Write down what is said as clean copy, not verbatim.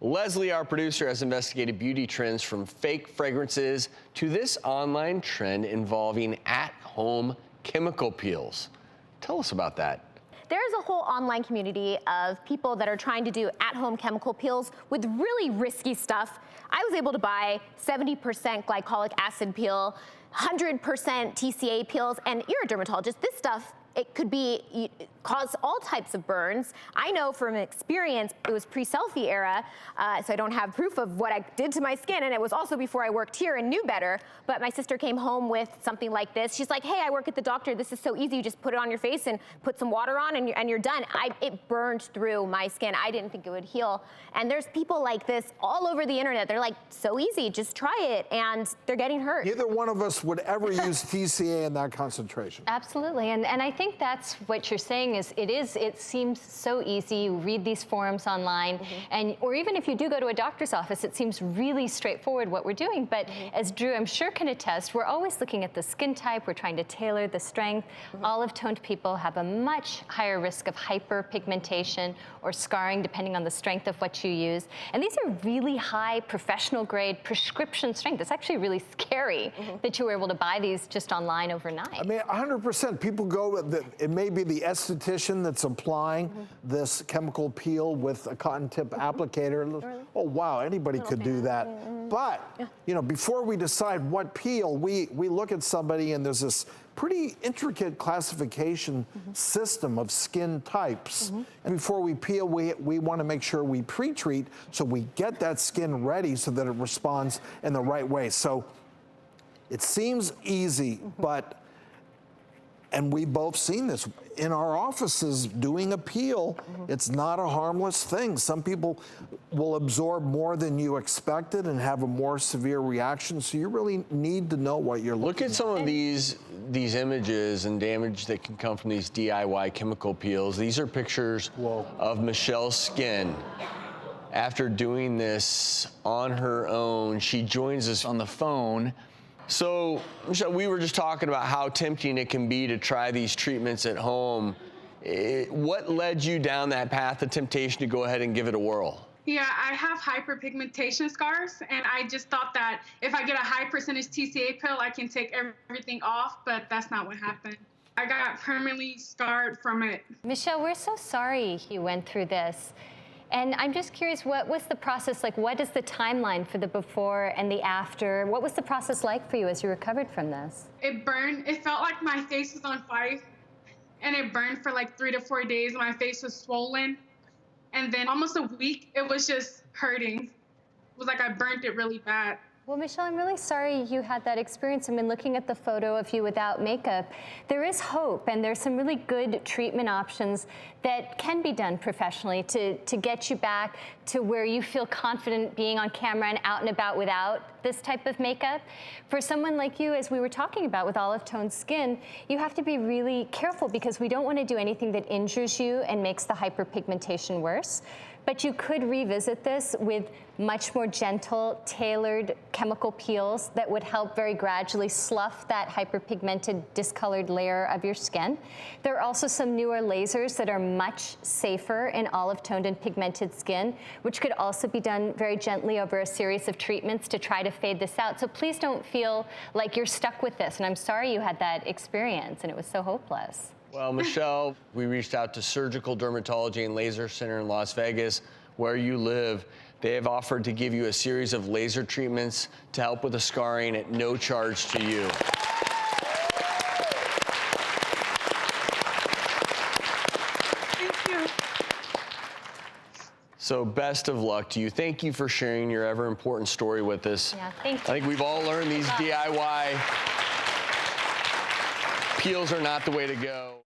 Leslie, our producer, has investigated beauty trends from fake fragrances to this online trend involving at-home chemical peels. Tell us about that. There's a whole online community of people that are trying to do at-home chemical peels with really risky stuff. I was able to buy 70% glycolic acid peel, 100% TCA peels, and you're a dermatologist. This stuff, it could cause all types of burns. I know from experience, it was pre-selfie era, so I don't have proof of what I did to my skin, and it was also before I worked here and knew better, but my sister came home with something like this. She's like, hey, I work at the doctor. This is so easy. You just put it on your face and put some water on and you're done. It burned through my skin. I didn't think it would heal. And there's people like this all over the internet. They're like, so easy, just try it, and they're getting hurt. Neither one of us would ever use TCA in that concentration. Absolutely, and I think that's what you're saying is it seems so easy. You read these forums online, or even if you do go to a doctor's office, it seems really straightforward what we're doing. But as Drew, I'm sure, can attest, we're always looking at the skin type. We're trying to tailor the strength. Olive-toned people have a much higher risk of hyperpigmentation or scarring, depending on the strength of what you use. And these are really high professional-grade prescription strength. It's actually really scary that you were able to buy these just online overnight. I mean, 100%. People go, it may be the esthetician that's applying this chemical peel with a cotton tip applicator. Oh, wow, anybody could do that. But, you know, before we decide what peel, we look at somebody, and there's this pretty intricate classification system of skin types. And before we peel, we want to make sure we pre-treat so we get that skin ready so that it responds in the right way. So it seems easy, and we've both seen this in our offices doing a peel. It's not a harmless thing. Some people will absorb more than you expected and have a more severe reaction. So you really need to know what you're looking at. Look at some of these images and damage that can come from these DIY chemical peels. These are pictures of Michelle's skin. After doing this on her own, she joins us on the phone. So, Michelle, we were just talking about how tempting it can be to try these treatments at home. What led you down that path of temptation to go ahead and give it a whirl? Yeah, I have hyperpigmentation scars, and I just thought that if I get a high percentage TCA pill, I can take everything off, but that's not what happened. I got permanently scarred from it. Michelle, we're so sorry you went through this. And I'm just curious, what was the process like? What is the timeline for the before and the after? What was the process like for you as you recovered from this? It burned. It felt like my face was on fire, and it burned for like 3 to 4 days. My face was swollen, and then almost a week, it was just hurting. It was like I burnt it really bad. Well, Michelle, I'm really sorry you had that experience. I mean, looking at the photo of you without makeup, there is hope, and there's some really good treatment options that can be done professionally to get you back to where you feel confident being on camera and out and about without this type of makeup. For someone like you, as we were talking about with olive-toned skin, you have to be really careful because we don't want to do anything that injures you and makes the hyperpigmentation worse. But you could revisit this with much more gentle, tailored chemical peels that would help very gradually slough that hyperpigmented, discolored layer of your skin. There are also some newer lasers that are much safer in olive-toned and pigmented skin, which could also be done very gently over a series of treatments to try to fade this out. So please don't feel like you're stuck with this. And I'm sorry you had that experience and it was so hopeless. Well, Michelle, we reached out to Surgical Dermatology and Laser Center in Las Vegas, where you live. They have offered to give you a series of laser treatments to help with the scarring at no charge to you. Thank you. So best of luck to you. Thank you for sharing your ever important story with us. Yeah, thank you. I think we've all learned these DIY peels are not the way to go.